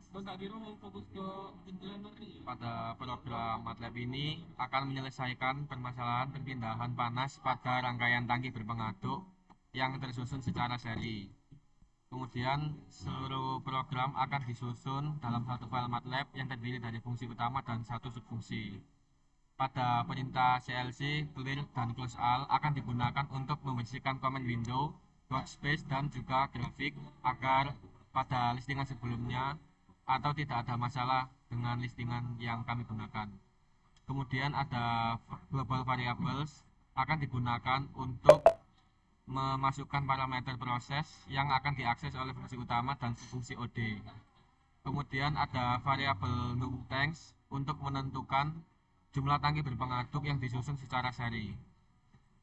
Pada program MATLAB ini akan menyelesaikan permasalahan perpindahan panas pada rangkaian tangki berpengaduk yang tersusun secara seri. Kemudian seluruh program akan disusun dalam satu file MATLAB yang terdiri dari fungsi utama dan satu subfungsi. Pada perintah CLC, clear dan close all akan digunakan untuk membersihkan command window, workspace, dan juga grafik agar pada listingan sebelumnya atau tidak ada masalah dengan listingan yang kami gunakan. Kemudian ada global variables akan digunakan untuk memasukkan parameter proses yang akan diakses oleh fungsi utama dan fungsi OD. Kemudian ada variabel num tanks untuk menentukan jumlah tangki berpengaduk yang disusun secara seri.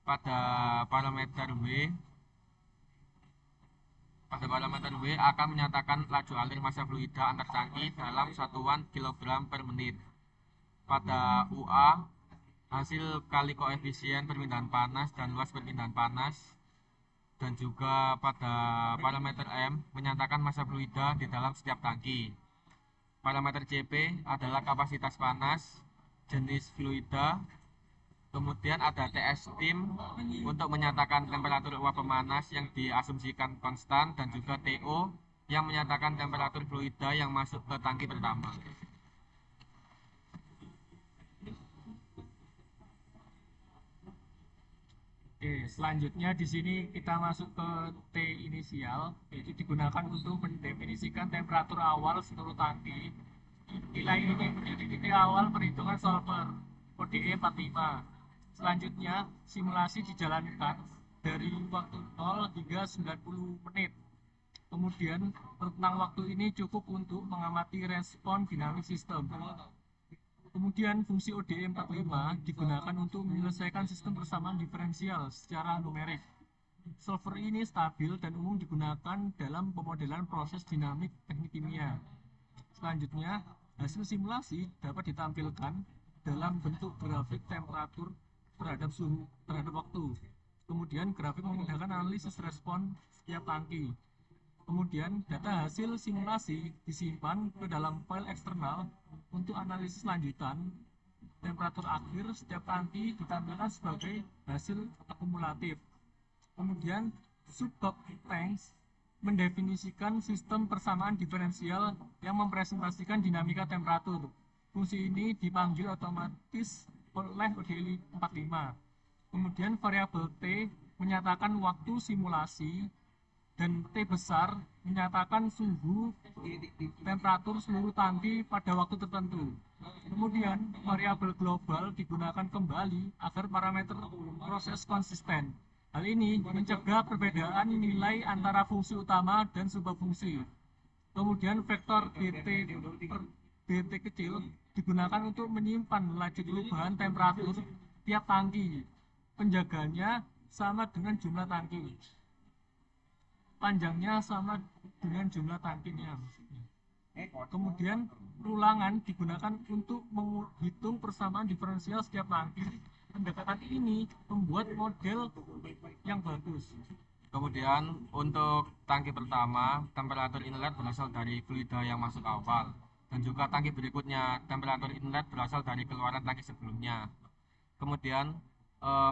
Pada parameter W, akan menyatakan laju alir massa fluida antar tangki dalam satuan kilogram per menit. Pada UA, hasil kali koefisien perpindahan panas dan luas perpindahan panas. Dan juga pada parameter M menyatakan massa fluida di dalam setiap tangki. Parameter CP adalah kapasitas panas, jenis fluida. Kemudian ada TS tim untuk menyatakan temperatur uap pemanas yang diasumsikan konstan, dan juga TO yang menyatakan temperatur fluida yang masuk ke tangki pertama. Oke, selanjutnya di sini kita masuk ke T inisial, yaitu digunakan untuk mendefinisikan temperatur awal seluruh tangki. Nilai ini menjadi titik awal perhitungan solver ODE 45. Selanjutnya, simulasi dijalankan dari waktu 0 hingga 90 menit. Kemudian, rentang waktu ini cukup untuk mengamati respon dinamik sistem. Kemudian fungsi ODE 45 digunakan untuk menyelesaikan sistem persamaan diferensial secara numerik. Solver ini stabil dan umum digunakan dalam pemodelan proses dinamik teknik kimia. Selanjutnya, hasil simulasi dapat ditampilkan dalam bentuk grafik temperatur terhadap waktu. Kemudian grafik memudahkan analisis respon setiap tangki. Kemudian data hasil simulasi disimpan ke dalam file eksternal untuk analisis lanjutan. Temperatur akhir setiap tangki ditampilkan sebagai hasil akumulatif. Kemudian subbab tanks mendefinisikan sistem persamaan diferensial yang mempresentasikan dinamika temperatur. Fungsi ini dipanggil otomatis oleh ODE 45. Kemudian variabel T menyatakan waktu simulasi, dan T besar menyatakan suhu temperatur seluruh tangki pada waktu tertentu. Kemudian variabel global digunakan kembali agar parameter proses konsisten. Hal ini mencegah perbedaan nilai antara fungsi utama dan subfungsi. Kemudian vektor dt per dt kecil digunakan untuk menyimpan laju perubahan temperatur tiap tangki. Penjagaannya sama dengan jumlah tangki. Panjangnya sama dengan jumlah tangkinya. Kemudian rulangan digunakan untuk menghitung persamaan diferensial setiap tangki. Pendekatan ini membuat model yang bagus. Kemudian untuk tangki pertama, temperatur inlet berasal dari fluida yang masuk awal, dan juga tangki berikutnya temperatur inlet berasal dari keluaran tangki sebelumnya. Kemudian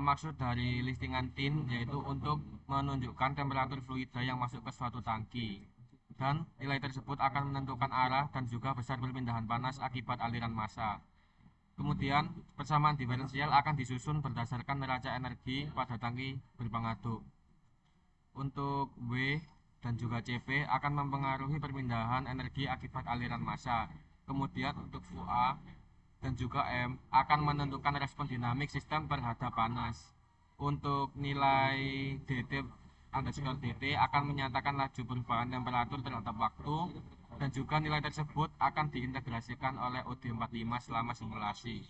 maksud dari listingan tin yaitu untuk menunjukkan temperatur fluida yang masuk ke suatu tangki, dan nilai tersebut akan menentukan arah dan juga besar perpindahan panas akibat aliran massa. Kemudian persamaan diferensial akan disusun berdasarkan neraca energi pada tangki berpengaduk. Untuk W dan juga CP akan mempengaruhi perpindahan energi akibat aliran massa. Kemudian untuk UA dan juga M akan menentukan respon dinamik sistem terhadap panas. Untuk nilai dt akan menyatakan laju perubahan temperatur terhadap waktu, dan juga nilai tersebut akan diintegrasikan oleh OD45 selama simulasi.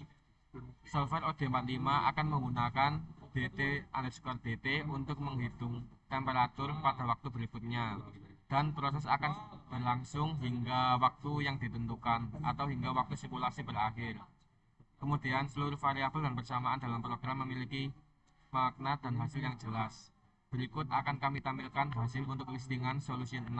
Solver OD45 akan menggunakan dt untuk menghitung temperatur pada waktu berikutnya, dan proses akan berlangsung hingga waktu yang ditentukan atau hingga waktu simulasi berakhir. Kemudian seluruh variabel dan persamaan dalam program memiliki makna dan hasil yang jelas. Berikut akan kami tampilkan hasil untuk listingan solution 6.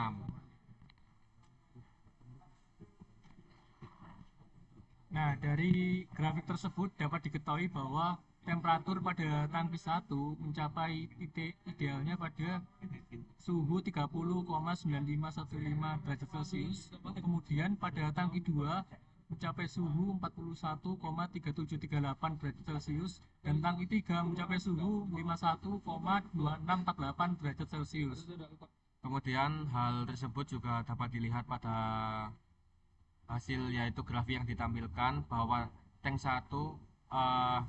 Nah, dari grafik tersebut dapat diketahui bahwa temperatur pada tangki 1 mencapai titik idealnya pada suhu 30,9515 derajat Celcius. Kemudian pada tangki 2 mencapai suhu 41,3738 derajat Celcius dan tangki 3 mencapai suhu 51,2648 derajat Celcius. Kemudian hal tersebut juga dapat dilihat pada hasil yaitu grafik yang ditampilkan bahwa tank 1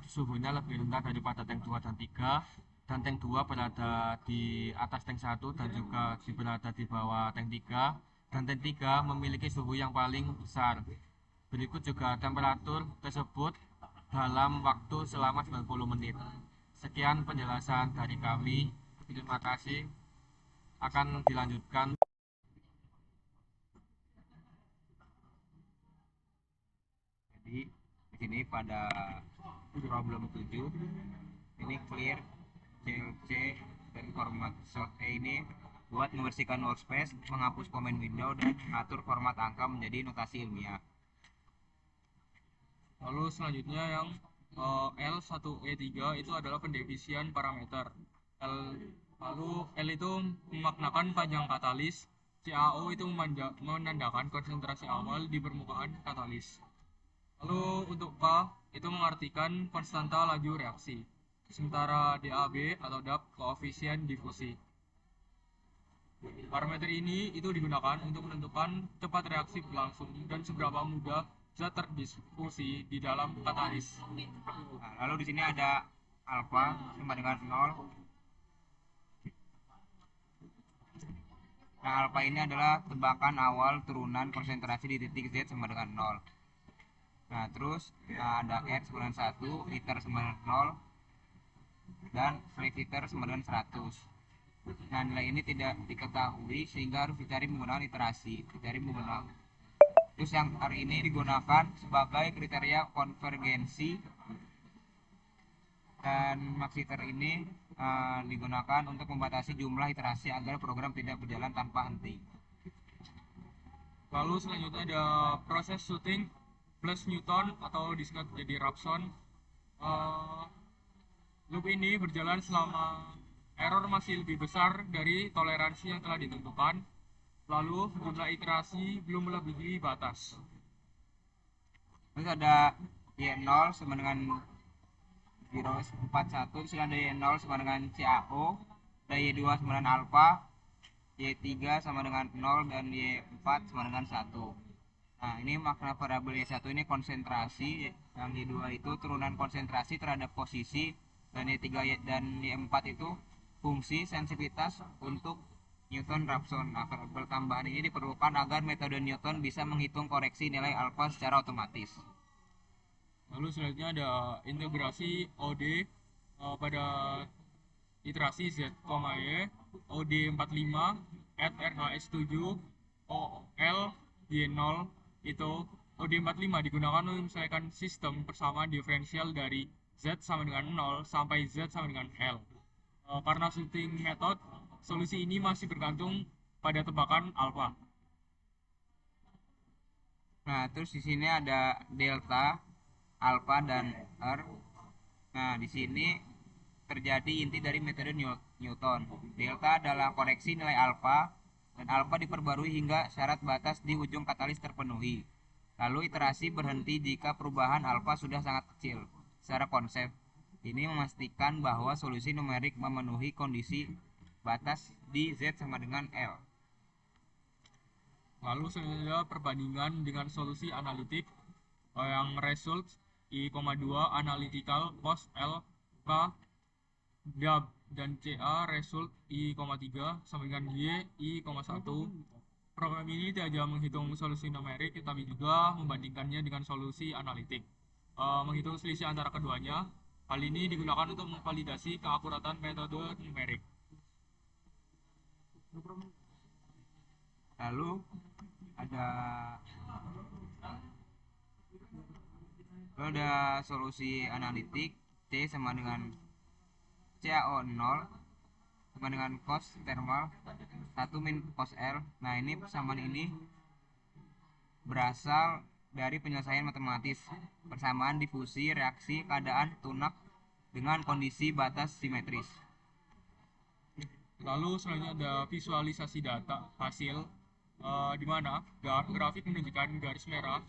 suhunya lebih rendah daripada tank 2 dan 3, dan tank 2 berada di atas tank 1 dan juga berada di bawah tank 3, dan tank 3 memiliki suhu yang paling besar. Berikut juga temperatur tersebut dalam waktu selama 90 menit. Sekian penjelasan dari kami. Terima kasih. Akan dilanjutkan. Jadi di sini pada problem 7 ini clear CLC dan format short A ini buat membersihkan workspace, menghapus comment window dan atur format angka menjadi notasi ilmiah. Lalu selanjutnya yang L1E3 itu adalah pendefisian parameter. Lalu L itu memaknakan panjang katalis, CaO itu menandakan konsentrasi awal di permukaan katalis. Lalu untuk K itu mengartikan konstanta laju reaksi. Sementara DAB atau DAP koefisien difusi. Parameter ini itu digunakan untuk menentukan cepat reaksi berlangsung dan seberapa mudah zat terdifusi di dalam katalis. Nah, lalu di sini ada alfa sama dengan 0. Nah, alfa ini adalah tebakan awal turunan konsentrasi di titik Z sama dengan 0. Nah, terus ada R sama dengan 1, liter sama dengan 0, dan free liter sama dengan 100. Nah, nilai ini tidak diketahui sehingga harus dicari menggunakan iterasi. Terus yang R ini digunakan sebagai kriteria konvergensi, dan max-iter ini digunakan untuk membatasi jumlah iterasi agar program tidak berjalan tanpa henti. Lalu selanjutnya ada proses shooting plus Newton atau disingkat jadi Rapson. Loop ini berjalan selama error masih lebih besar dari toleransi yang telah ditentukan. Lalu jumlah iterasi belum melebihi batas. Terus ada Y0 sama dengan 041, terus ada Y0 sama dengan CaO, ada Y2 sama dengan alpha, Y3 sama dengan 0, dan Y4 sama dengan 1. Nah, ini makna variabel Y1 ini konsentrasi, yang Y2 itu turunan konsentrasi terhadap posisi, dan Y3 dan Y4 itu fungsi sensitivitas untuk Newton Raphson. Nah, variabel tambahan ini diperlukan agar metode Newton bisa menghitung koreksi nilai alfa secara otomatis. Lalu selanjutnya ada integrasi OD pada iterasi Z, Y, OD 45 at RHS7 OL Y0 itu OD 45 digunakan untuk menyelesaikan sistem persamaan diferensial dari Z sama dengan 0 sampai Z sama dengan L. Karena shooting method, solusi ini masih bergantung pada tebakan alfa. Nah, terus di sini ada delta, alfa, dan R. Nah, di sini terjadi inti dari metode Newton. Delta adalah koreksi nilai alfa, dan alfa diperbarui hingga syarat batas di ujung katalis terpenuhi. Lalu iterasi berhenti jika perubahan alfa sudah sangat kecil. Secara konsep, ini memastikan bahwa solusi numerik memenuhi kondisi batas di Z sama dengan L. Lalu selanjutnya perbandingan dengan solusi analitik yang result I,2 analytical cost L K DAB dan CA result I,3 sama dengan Y I,1. Program ini tidak hanya menghitung solusi numerik tetapi juga membandingkannya dengan solusi analitik. Menghitung selisih antara keduanya. Hal ini digunakan untuk memvalidasi keakuratan metode numerik. Lalu ada solusi analitik C sama dengan CaO 0 sama dengan cos thermal 1 min cos L. Nah, ini persamaan ini berasal dari penyelesaian matematis, persamaan difusi, reaksi, keadaan tunak dengan kondisi batas simetris. Lalu selanjutnya ada visualisasi data hasil, di mana grafik menunjukkan garis merah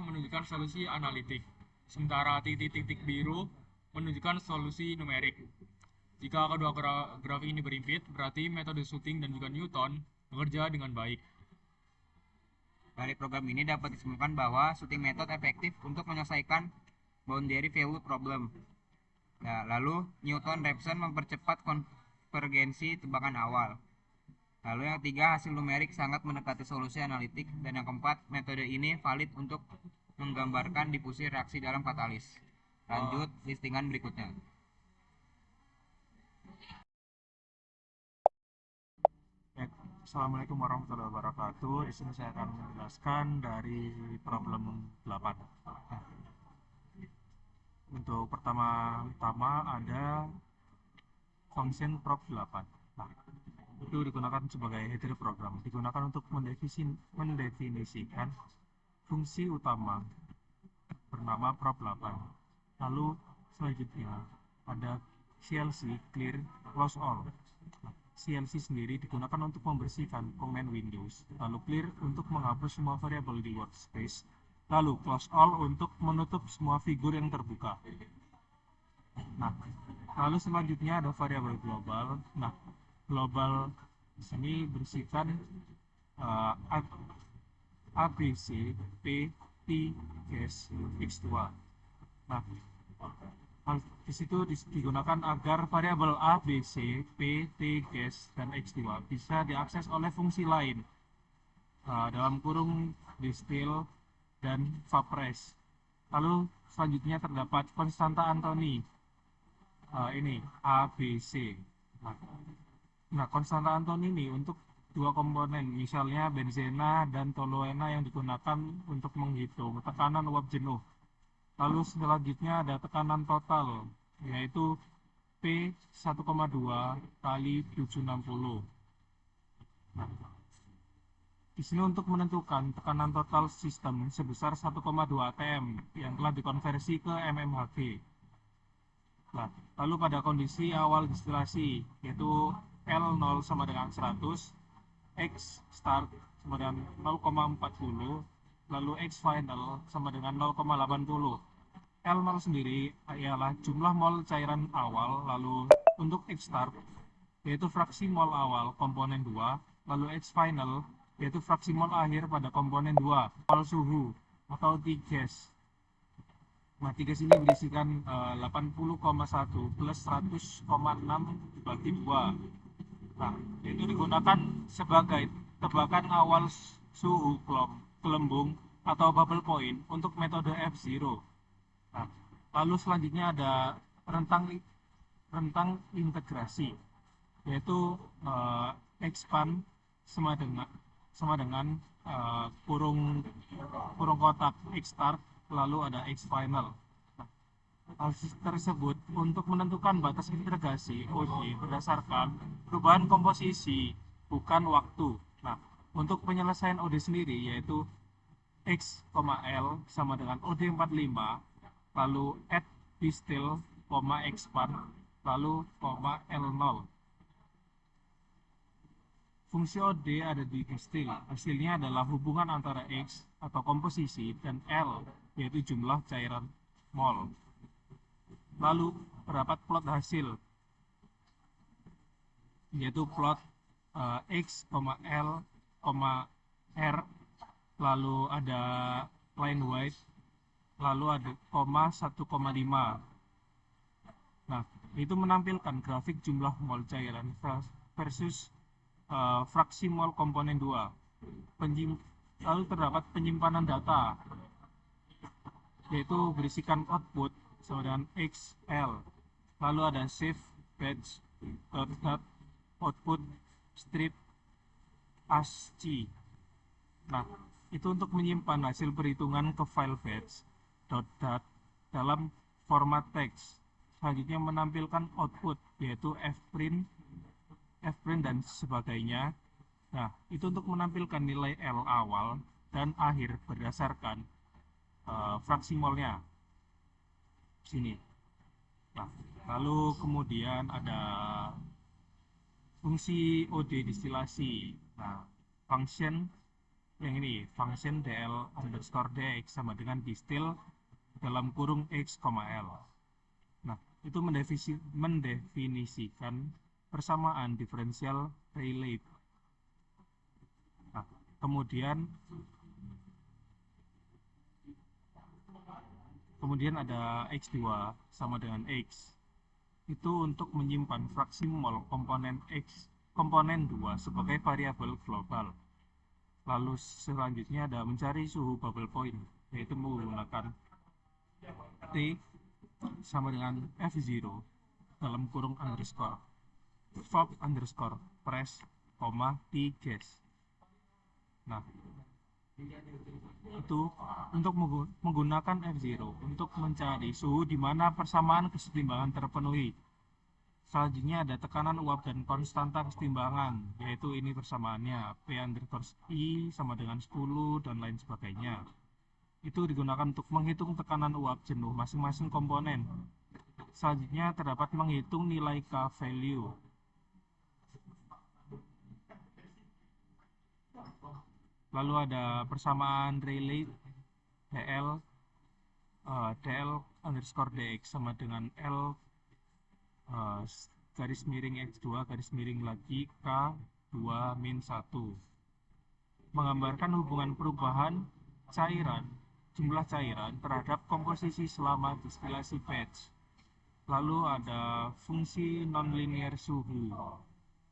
menunjukkan solusi analitik, sementara titik-titik biru menunjukkan solusi numerik. Jika kedua grafik ini berimpit, berarti metode Sutting dan juga Newton bekerja dengan baik. Dari program ini dapat disimpulkan bahwa Sutting method efektif untuk menyelesaikan boundary value problem. Nah, lalu Newton-Raphson mempercepat konvergensi tebakan awal. Lalu yang ketiga, hasil numerik sangat mendekati solusi analitik. Dan yang keempat, metode ini valid untuk menggambarkan difusi reaksi dalam katalis. Lanjut listingan berikutnya. Assalamualaikum warahmatullahi wabarakatuh. Di sini saya akan menjelaskan dari problem 8. Untuk pertama-tama ada function prop 8. Nah, itu digunakan sebagai header program. Digunakan untuk mendefinisikan fungsi utama bernama prop 8. Lalu selanjutnya ada CLC clear close all. CLC sendiri digunakan untuk membersihkan command Windows, lalu clear untuk menghapus semua variabel di workspace, lalu close all untuk menutup semua figur yang terbuka. Nah, lalu selanjutnya ada variabel global. Nah, global sini berisikan ABC, P, T, gas, X2. Nah, di situ digunakan agar variabel A, B, C, P, T, gas, dan X2 bisa diakses oleh fungsi lain dalam kurung distill dan vapres. Lalu selanjutnya terdapat konstanta Anthony, ini A, B, C. Nah, konstanta Anthony ini untuk dua komponen, misalnya benzena dan toluena yang digunakan untuk menghitung tekanan uap jenuh. Lalu selanjutnya ada tekanan total, yaitu P 1,2 kali 760. Nah, di sini untuk menentukan tekanan total sistem sebesar 1,2 atm yang telah dikonversi ke mmHg. Nah, lalu pada kondisi awal distilasi, yaitu L0 sama dengan 100, X start sama dengan 0,40, lalu X final sama dengan 0,80. L0 sendiri ialah jumlah mol cairan awal, lalu untuk X start yaitu fraksi mol awal komponen 2, lalu X final yaitu fraksi mol akhir pada komponen 2, mol suhu atau T-gas. Nah, T-gas ini berisikan 80,1 plus 100,6 dibagi 2. Nah, itu digunakan sebagai tebakan awal suhu gelembung atau bubble point untuk metode F0. Nah, lalu selanjutnya ada rentang integrasi, yaitu expand sama dengan kurung kotak X start, lalu ada X final. Nah, hal tersebut untuk menentukan batas integrasi OD berdasarkan perubahan komposisi, bukan waktu. Nah, untuk penyelesaian OD sendiri yaitu X, L sama dengan OD 45, lalu add distill, expand, lalu L0. Fungsi OD ada di distill. Hasilnya adalah hubungan antara X atau komposisi dan L, yaitu jumlah cairan mol. Lalu terdapat plot hasil, yaitu plot X, L, R, lalu ada line white, lalu ada koma 1,5. Nah, itu menampilkan grafik jumlah mol cairan versus fraksi mol komponen 2. Lalu terdapat penyimpanan data, yaitu berisikan output sama dengan XL. Lalu ada save batch output strip ASCII. Nah, itu untuk menyimpan hasil perhitungan ke file batch .dat dalam format teks. Selanjutnya menampilkan output, yaitu fprint F prime dan sebagainya. Nah, itu untuk menampilkan nilai L awal dan akhir berdasarkan fraksi molnya sini. Nah, lalu kemudian ada fungsi OD distilasi. Nah, function yang ini, function DL underscore DX sama dengan distil dalam kurung X, L. Nah, itu mendefinisikan persamaan diferensial Rayleigh. Nah, kemudian ada X2 sama dengan X. Itu untuk menyimpan fraksi mol komponen X, komponen 2 sebagai variabel global. Lalu selanjutnya ada mencari suhu bubble point, yaitu menggunakan T sama dengan F0 dalam kurung underscore Fop underscore press, T gas. Nah, itu untuk menggunakan F0 untuk mencari suhu di mana persamaan kesetimbangan terpenuhi. Selanjutnya ada tekanan uap dan konstanta kesetimbangan, yaitu ini persamaannya P underscore I sama dengan 10 dan lain sebagainya. Itu digunakan untuk menghitung tekanan uap jenuh masing-masing komponen. Selanjutnya terdapat menghitung nilai K value. Lalu ada persamaan Rayleigh DL underscore DX sama dengan L garis miring X2 garis miring lagi K2 min 1, menggambarkan hubungan perubahan jumlah cairan terhadap komposisi selama distilasi batch. Lalu ada fungsi nonlinear suhu,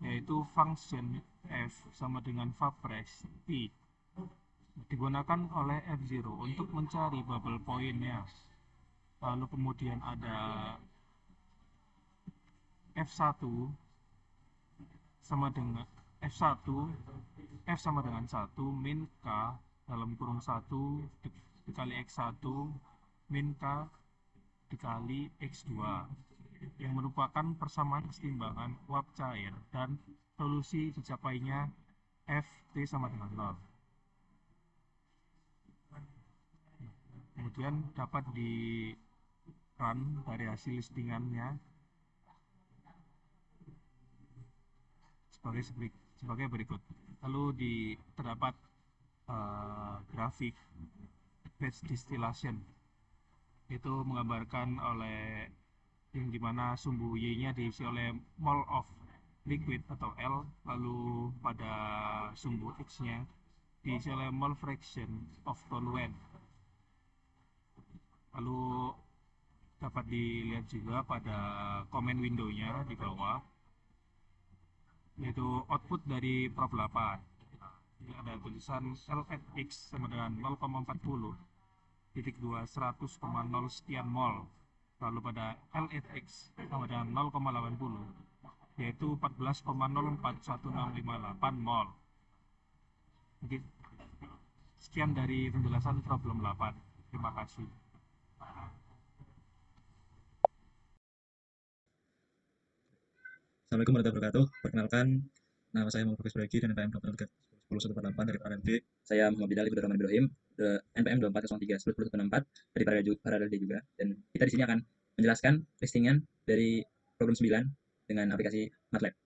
yaitu function F sama dengan Vapres T, digunakan oleh F0 untuk mencari bubble point-nya. Lalu kemudian ada F1 sama dengan F sama dengan 1 min K dalam kurung 1 dikali X1 min K dikali X2, yang merupakan persamaan kesetimbangan uap cair dan solusi dicapainya Ft sama dengan 0. Kemudian dapat di run dari hasil listingannya sebagai berikut. Lalu terdapat grafik batch distillation, itu menggambarkan oleh yang dimana sumbu Y-nya diisi oleh mole of liquid atau L, lalu pada sumbu X-nya diisi oleh mole fraction of toluene. Lalu dapat dilihat juga pada comment window-nya di bawah, yaitu output dari prop 8. Ini ada tulisan L at X sama dengan 0,40 titik 2 100,0 sekian mol. Lalu pada L at X sama dengan 0,80 yaitu 14,041658 mol. Oke. Sekian dari penjelasan problem 8. Terima kasih. Assalamualaikum warahmatullahi wabarakatuh. Perkenalkan, nama saya Muhammad Fokus Bragi dan NPM 10148 dari Paralel. Saya Muhammad Bidal Ibrahim Ibrahim, NPM 2403 10164 dari Paralel juga. Dan kita di sini akan menjelaskan listingan dari problem 9 dengan aplikasi MATLAB.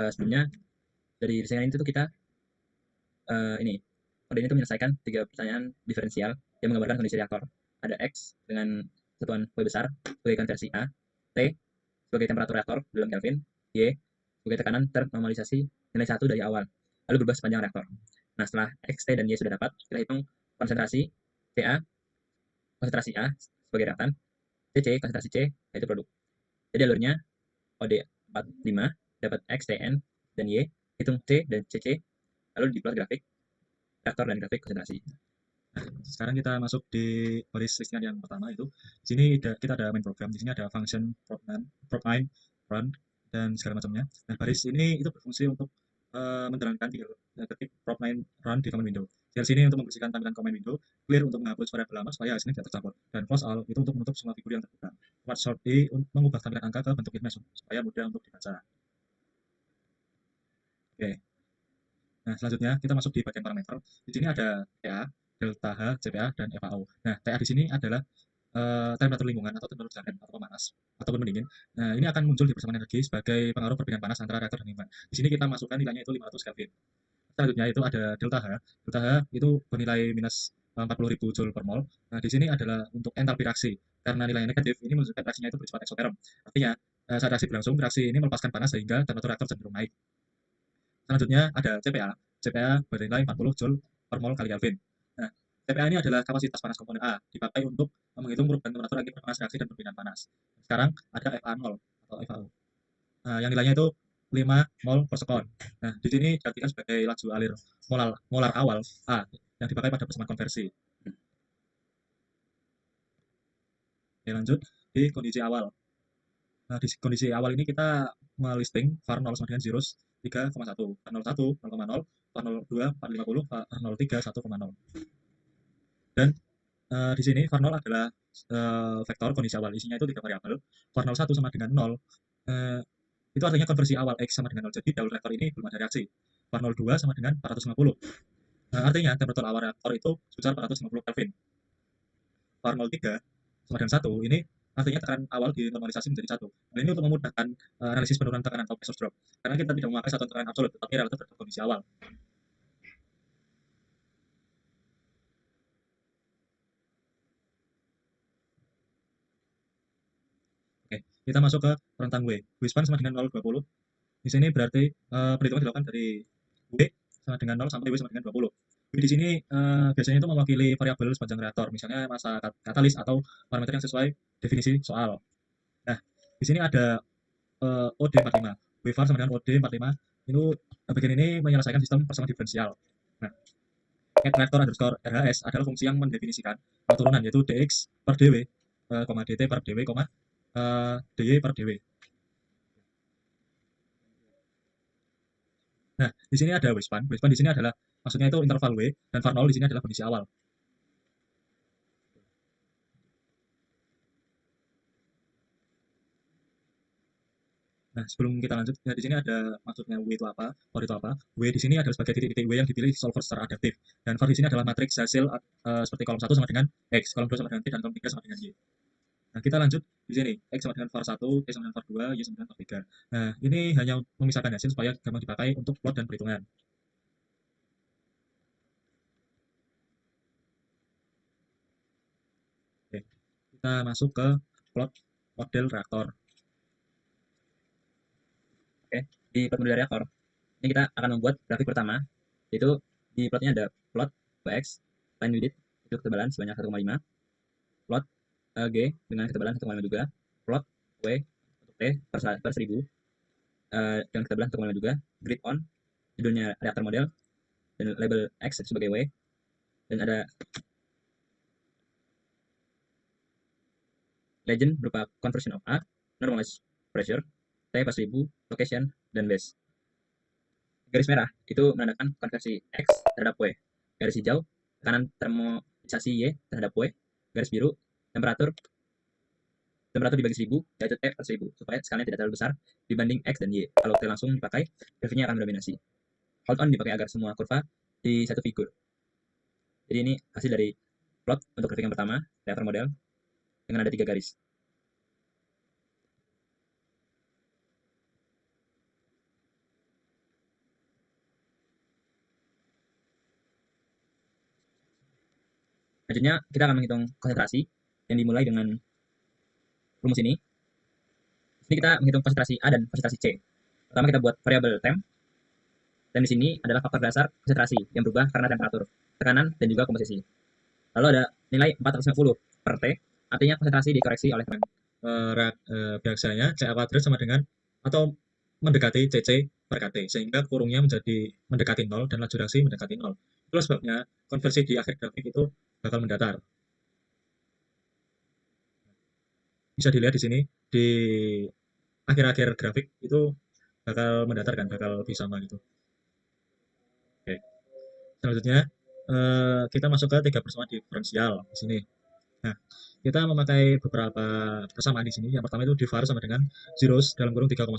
Sebelumnya dari listingan itu kita kode ini tuh menyelesaikan 3 pertanyaan diferensial yang menggambarkan kondisi reaktor. Ada X dengan satuan V besar sebagai konversi A, T sebagai temperatur reaktor dalam Kelvin, Y sebagai tekanan ternormalisasi nilai 1 dari awal, lalu berubah sepanjang reaktor. Nah, setelah X, T, dan Y sudah dapat, kita hitung konsentrasi CA, konsentrasi A sebagai reaktan, CC, konsentrasi C, yaitu produk. Jadi alurnya OD45 dapat X, T, N, dan Y, hitung C dan CC, lalu diplot grafik reaktor dan grafik konsentrasi. Nah, sekarang kita masuk di baris listingan yang pertama itu. Di sini kita ada main program, di sini ada function prop9, run dan segala macamnya. Nah, baris ini itu berfungsi untuk menjalankan ketik prop9 run di command window. Di sini untuk membersihkan tampilan command window, clear untuk menghapus variabel lama supaya hasilnya tidak tercampur, dan close all itu untuk menutup semua figur yang terbuka. Word sort D mengubah tampilan angka ke bentuk image supaya mudah untuk dibaca. Oke. Nah, selanjutnya kita masuk di bagian parameter. Di sini ada TA, delta H, CPA, dan FAO. Nah, TA di sini adalah temperatur lingkungan atau temperatur jalan atau pemanas ataupun pendingin. Nah, ini akan muncul di persamaan energi sebagai pengaruh perbedaan panas antara reaktor dan lingkungan. Di sini kita masukkan nilainya itu 500 Kelvin. Selanjutnya itu ada delta H. Delta H itu bernilai minus 40.000 Joule per mol. Nah, di sini adalah untuk entalpi reaksi. Karena nilainya negatif, ini menunjukkan reaksinya itu bersifat eksoterm. Artinya, saat reaksi berlangsung, reaksi ini melepaskan panas sehingga temperatur reaktor cenderung naik. Selanjutnya ada CPA. CPA bernilai 40 Joule per mol kali Kelvin. Nah, CPA ini adalah kapasitas panas komponen A, dipakai untuk menghitung perubahan temperatur akibat panas reaksi dan perbedaan panas. Sekarang ada FA0 atau FAO. Yang nilainya itu 5 mol per sekon. Nah, di sini diartikan sebagai laju alir molar awal A yang dipakai pada persamaan konversi. Oke, lanjut di kondisi awal. Nah, di kondisi awal ini kita melisting var 0 sama dengan zeros 3,1, var 01 0,0, var 02 450, var 03 1,0. Dan di sini var 0 adalah vektor kondisi awal, isinya itu 3 variabel. Var 01 sama dengan 0, itu artinya konversi awal X sama dengan 0. Jadi dalam reaktor ini belum ada reaksi. Var 02 sama dengan 450. Artinya temperatur awal reaktor itu sebesar 450 Kelvin. Var 03 sama dengan 1, ini artinya tekanan awal dinormalisasi menjadi 1. Nah, ini untuk memudahkan analisis penurunan tekanan atau pressure drop. Karena kita tidak memakai satuan tekanan absolut, tetapi relatif terhadap kondisi awal. Oke, kita masuk ke rentang W. W-span sama dengan 0,20. Di sini berarti perhitungan dilakukan dari W sama dengan 0 sampai W sama dengan 20. W di sini biasanya itu mewakili variabel sepanjang reaktor, misalnya masa katalis atau parameter yang sesuai definisi soal. Nah, di sini ada OD45. W var sama dengan OD45. Itu bagian ini menyelesaikan sistem persamaan diferensial. Nah, get reaktor underscore RHS adalah fungsi yang mendefinisikan turunan, yaitu dx per dw, dt per dw, dy per dw. Nah, di sini ada W-span. W-span di sini adalah maksudnya itu interval W, dan var 0 di sini adalah kondisi awal. Nah, sebelum kita lanjut, di sini ada maksudnya W itu apa, var itu apa. W di sini adalah sebagai titik-titik W yang dipilih solver secara adaptif. Dan var di sini adalah matriks hasil seperti kolom 1 sama dengan X, kolom 2 sama dengan T, dan kolom 3 sama dengan Y. Nah, kita lanjut di sini. X sama dengan var 1, T sama dengan var 2, Y sama dengan var 3. Nah, ini hanya memisahkan hasil supaya gampang dipakai untuk plot dan perhitungan. Oke, kita masuk ke plot model reaktor. Oke, di plot model reaktor, ini kita akan membuat grafik pertama, yaitu di plotnya ada plot Vx, line width, itu ketebalan sebanyak 1,5, plot G dengan ketebalan 1,5 juga, plot W untuk T per 1000 dengan ketebalan 1,5 juga, grid on, judulnya reaktor model, dan label X sebagai W, dan ada legend berupa conversion of A, normalized pressure, T per 1000, location, dan base. Garis merah itu menandakan konversi X terhadap W. Garis hijau tekanan termoisasi Y terhadap W. Garis biru temperatur dibagi 1000 yaitu T per 1000 supaya skalanya tidak terlalu besar dibanding X dan Y. Kalau T langsung dipakai, grafiknya akan mendominasi. Hold on dipakai agar semua kurva di satu figur. Jadi ini hasil dari plot untuk grafik yang pertama, reaktor model, dengan ada 3 garis. Selanjutnya, kita akan menghitung konsentrasi yang dimulai dengan rumus ini. Di sini kita menghitung konsentrasi A dan konsentrasi C. Pertama kita buat variabel temp, dan di sini adalah faktor dasar konsentrasi yang berubah karena temperatur, tekanan, dan juga komposisi. Lalu ada nilai 450 per T, artinya konsentrasi dikoreksi oleh teman. Biasanya CA kuadrat sama dengan atau mendekati CC per KT, sehingga kurungnya menjadi mendekati 0 dan laju reaksi mendekati 0. Itulah sebabnya konversi di akhir grafik itu bakal mendatar. Bisa dilihat di sini di akhir-akhir grafik itu bakal mendatar kan, bakal lebih sama gitu. Oke. Selanjutnya kita masuk ke tiga persamaan diferensial di sini. Nah, kita memakai beberapa persamaan di sini. Yang pertama itu divar sama dengan zeros dalam kurung 3,1.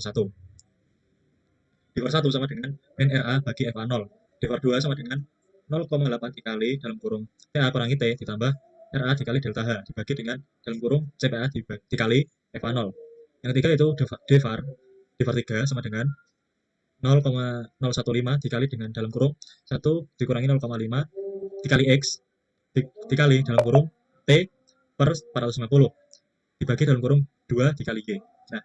Divar 1 sama dengan min RA bagi FA0. Divar 2 sama dengan 0,8 dikali dalam kurung TA kurangi T ditambah RA dikali delta H dibagi dengan dalam kurung CPA dikali FA0. Yang ketiga itu divar 3 sama dengan 0,015 dikali dengan dalam kurung 1 dikurangi 0,5 dikali X dikali dalam kurung T per 450 dibagi dalam kurung 2 dikali Y. Nah,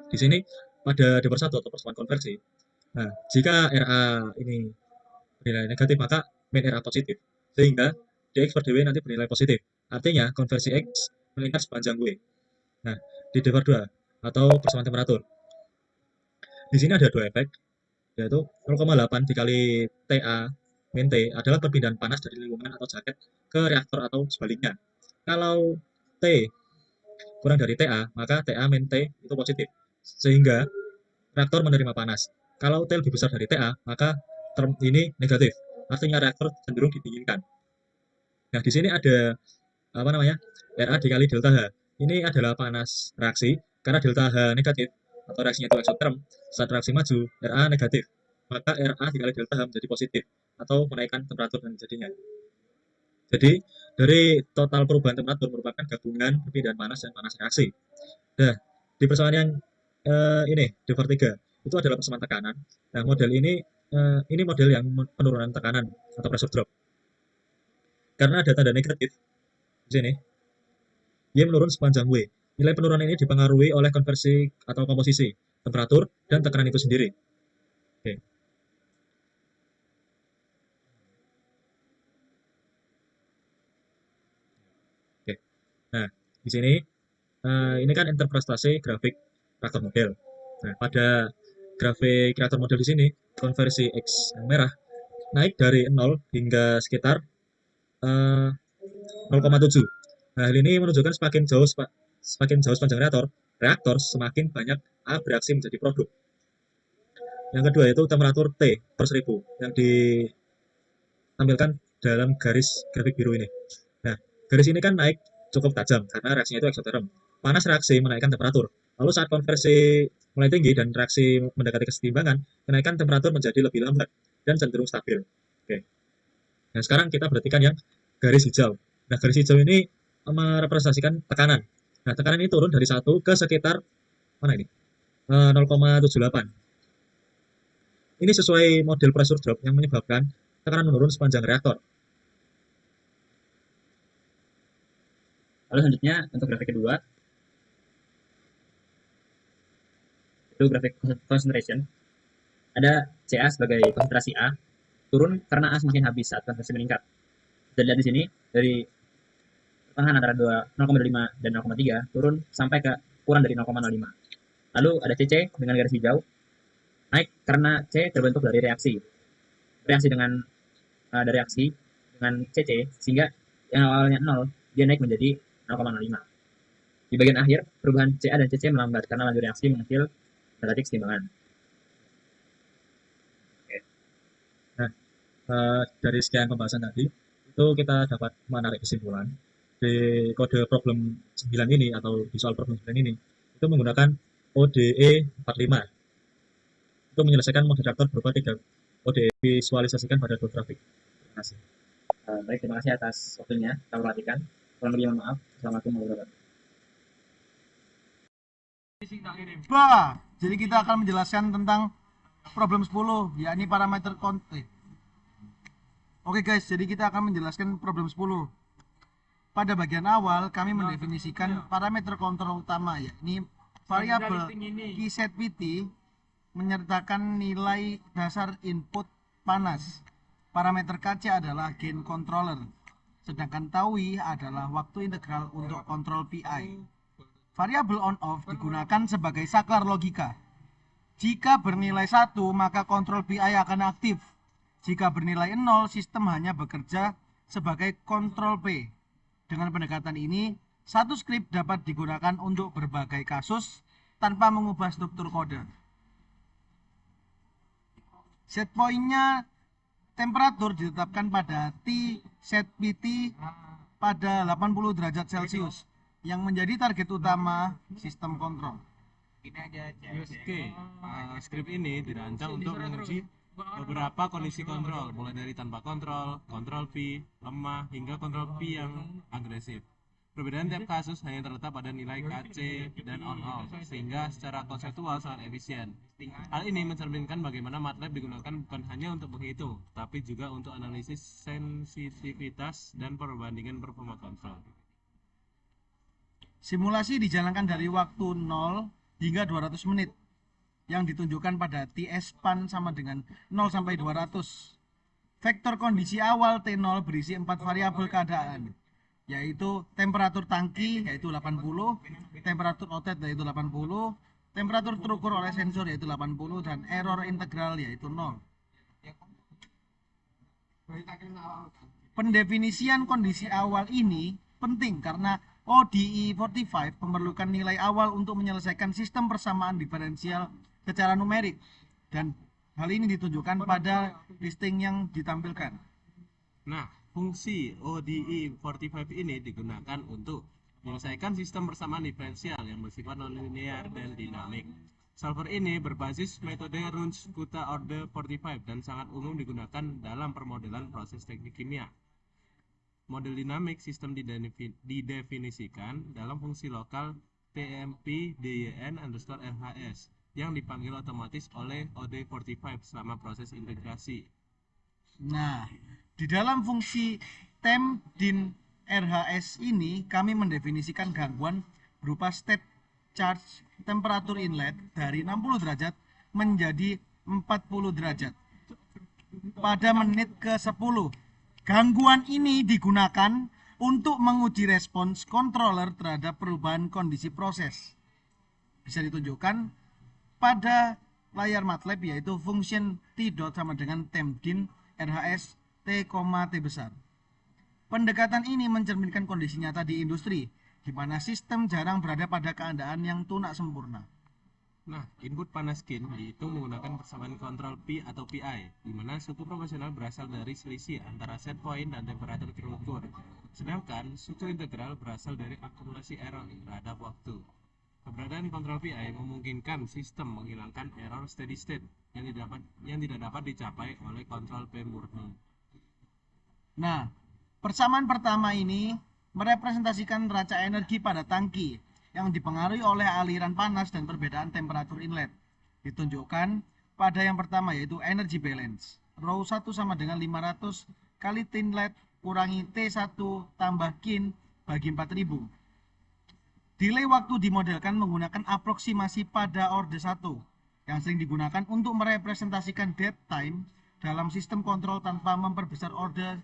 di sini pada divar 1 atau persamaan konversi. Nah, jika RA ini bernilai negatif, maka min RA positif. Sehingga dx per dw nanti bernilai positif. Artinya konversi X meningkat sepanjang W. Nah, di divar 2 atau persamaan temperatur. Di sini ada dua efek, yaitu 0,8 dikali TA min T adalah perpindahan panas dari lingkungan atau jaket ke reaktor atau sebaliknya. Kalau T kurang dari TA, maka TA min T itu positif, sehingga reaktor menerima panas. Kalau T lebih besar dari TA, maka term ini negatif, artinya reaktor cenderung didinginkan. Nah, di sini ada apa namanya RA dikali delta H. Ini adalah panas reaksi, karena delta H negatif atau reaksinya itu eksoterm. Saat reaksi maju, RA negatif, maka RA dikali delta H menjadi positif atau menaikkan temperatur dan jadinya. Jadi dari total perubahan temperatur merupakan gabungan perpindahan panas dan panas reaksi. Nah, di persamaan yang ini divar 3 itu adalah persamaan tekanan. Nah, model ini model yang penurunan tekanan atau pressure drop. Karena ada tanda negatif di sini, Y menurun sepanjang W. Nilai penurunan ini dipengaruhi oleh konversi atau komposisi, temperatur, dan tekanan itu sendiri. Oke. Oke. Nah, di sini ini kan interpretasi grafik reaktor model. Nah, pada grafik reaktor model di sini, konversi X yang merah naik dari 0 hingga sekitar 0,7. Nah, hal ini menunjukkan semakin jauh sepanjang reaktor semakin banyak A bereaksi menjadi produk. Yang kedua yaitu temperatur T per 1000 yang ditampilkan dalam garis grafik biru ini. Nah, garis ini kan naik cukup tajam karena reaksinya itu eksoterm. Panas reaksi menaikkan temperatur. Lalu saat konversi mulai tinggi dan reaksi mendekati kesetimbangan, kenaikan temperatur menjadi lebih lambat dan cenderung stabil. Oke. Nah, sekarang kita perhatikan yang garis hijau. Nah, garis hijau ini merepresentasikan tekanan. Nah, tekanan ini turun dari 1 ke sekitar mana ini? 0,78. Ini sesuai model pressure drop yang menyebabkan tekanan menurun sepanjang reaktor. Lalu selanjutnya untuk grafik kedua, itu grafik concentration. Ada CA sebagai konsentrasi A, turun karena A semakin habis saat konversi meningkat. Bisa dilihat di sini, dari pertengahan antara 0,25 dan 0,3 turun sampai ke kurang dari 0,05. Lalu ada CC dengan garis hijau, naik karena C terbentuk dari reaksi dengan ada reaksi dengan CC, sehingga yang awalnya 0 dia naik menjadi 0,05. Di bagian akhir, perubahan CA dan CC melambat karena laju reaksi mengecil mendekati kesetimbangan. Oke. Nah, dari sekian pembahasan tadi, itu kita dapat menarik kesimpulan di kode problem 9 ini atau di soal problem 9 ini itu menggunakan ODE 45. Itu menyelesaikan model reaktor berupa 3 ODE visualisasikan pada dua grafik. Terima kasih. Baik, terima kasih atas waktunya. Kita perhatikan. Kurang lebih mohon maaf. Assalamualaikum warahmatullahi wabarakatuh. Jadi kita akan menjelaskan tentang problem 10, yakni parameter Oke guys, jadi kita akan menjelaskan problem 10. Pada bagian awal, kami mendefinisikan parameter kontrol utama, yakni variabel QZPT menyertakan nilai dasar input panas. Parameter KC adalah gain controller, sedangkan tau I adalah waktu integral untuk kontrol PI. Variabel on-off digunakan sebagai saklar logika. Jika bernilai 1, maka kontrol PI akan aktif. Jika bernilai 0, sistem hanya bekerja sebagai kontrol P. Dengan pendekatan ini, satu skrip dapat digunakan untuk berbagai kasus tanpa mengubah struktur kode. Set point-nya temperatur ditetapkan pada T set PT pada 80 derajat Celcius yang menjadi target utama sistem kontrol. Oke, skrip ini dirancang untuk menguji beberapa kondisi kontrol, mulai dari tanpa kontrol, kontrol P, lemah, hingga kontrol P yang agresif. Perbedaan tiap kasus hanya terletak pada nilai KC dan on-off, sehingga secara konseptual sangat efisien. Hal ini mencerminkan bagaimana MATLAB digunakan bukan hanya untuk menghitung, tapi juga untuk analisis sensitivitas dan perbandingan performa kontrol. Simulasi dijalankan dari waktu 0 hingga 200 menit yang ditunjukkan pada TS-PAN sama dengan 0 sampai 200. Vektor kondisi awal T0 berisi 4 variabel keadaan, yaitu temperatur tangki yaitu 80, temperatur outlet yaitu 80, temperatur terukur oleh sensor yaitu 80, dan error integral yaitu 0. Pendefinisian kondisi awal ini penting karena ODE 45 memerlukan nilai awal untuk menyelesaikan sistem persamaan diferensial secara numerik, dan hal ini ditunjukkan pada listing yang ditampilkan. Nah, fungsi ODE 45 ini digunakan untuk menyelesaikan sistem persamaan diferensial yang bersifat nonlinear dan dinamik. Solver ini berbasis metode Runge-Kutta-Orde 45 dan sangat umum digunakan dalam permodelan proses teknik kimia. Model dinamik sistem didefinisikan dalam fungsi lokal TMP DYN_RHS yang dipanggil otomatis oleh OD45 selama proses integrasi. Nah, di dalam fungsi temp din RHS ini kami mendefinisikan gangguan berupa step charge temperatur inlet dari 60 derajat menjadi 40 derajat pada menit ke-10. Gangguan ini digunakan untuk menguji respons controller terhadap perubahan kondisi proses. Bisa ditunjukkan pada layar MATLAB, yaitu function T dot sama dengan temp din RHS T, T besar. Pendekatan ini mencerminkan kondisi nyata di industri, di mana sistem jarang berada pada keadaan yang tunak sempurna. Nah, input panas skin dihitung menggunakan persamaan kontrol P atau PI, di mana suku proporsional berasal dari selisih antara set point dan temperatur terukur, sedangkan suku integral berasal dari akumulasi error terhadap waktu. Keberadaan kontrol PI memungkinkan sistem menghilangkan error steady state yang tidak dapat dicapai oleh kontrol P murni. Nah, persamaan pertama ini merepresentasikan raca energi pada tangki yang dipengaruhi oleh aliran panas dan perbedaan temperatur inlet. Ditunjukkan pada yang pertama, yaitu energy balance. Rho 1 sama dengan 500 kali Tinlet kurangi T1 tambah kin bagi 4000. Delay waktu dimodelkan menggunakan aproksimasi pada orde 1 yang sering digunakan untuk merepresentasikan dead time dalam sistem kontrol tanpa memperbesar orde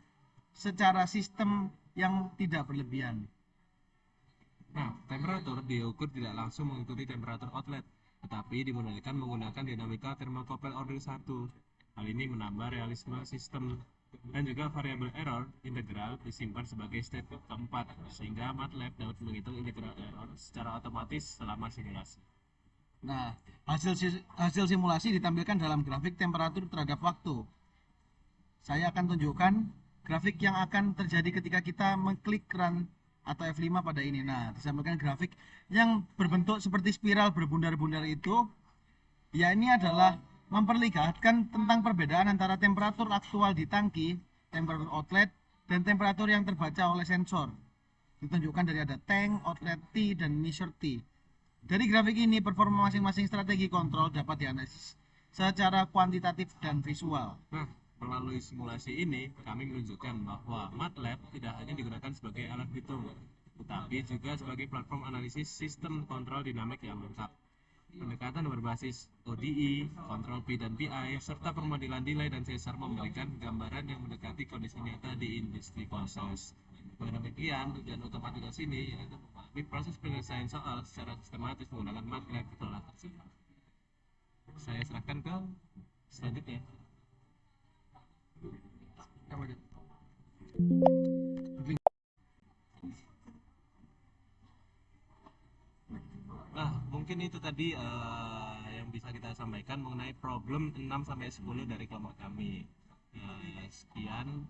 secara sistem yang tidak berlebihan. Nah, temperatur diukur tidak langsung mengikuti temperatur outlet, tetapi dimodalkan menggunakan dinamika thermocouple order 1. Hal ini menambah realisme sistem, dan juga variabel error integral disimpan sebagai state keempat, sehingga MATLAB dapat menghitung integral error secara otomatis selama simulasi. Nah, hasil simulasi ditampilkan dalam grafik temperatur terhadap waktu. Saya akan tunjukkan grafik yang akan terjadi ketika kita mengklik run atau F5 pada ini. Nah, disampaikan grafik yang berbentuk seperti spiral berbundar-bundar itu, ya ini adalah memperlihatkan tentang perbedaan antara temperatur aktual di tangki, temperatur outlet, dan temperatur yang terbaca oleh sensor. Ditunjukkan dari ada tank, outlet T, dan measure T. Dari grafik ini, performa masing-masing strategi kontrol dapat dianalisis secara kuantitatif dan visual. Nah, melalui simulasi ini, kami menunjukkan bahwa MATLAB tidak hanya digunakan sebagai alat hitung, tetapi juga sebagai platform analisis sistem kontrol dinamik yang lengkap. Pendekatan berbasis ODE, kontrol P dan PI, serta permodelan delay dan Caesar memberikan gambaran yang mendekati kondisi nyata di industri proses. Dengan demikian, tujuan utama tugas ini yaitu memahami proses penyelesaian soal secara sistematis menggunakan MATLAB telah tersedia. Saya serahkan ke selanjutnya. Nah, mungkin itu tadi yang bisa kita sampaikan mengenai problem 6 sampai 10 dari kelompok kami. Sekian,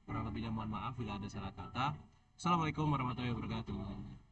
kurang lebihnya mohon maaf bila ada salah kata. Assalamualaikum warahmatullahi wabarakatuh.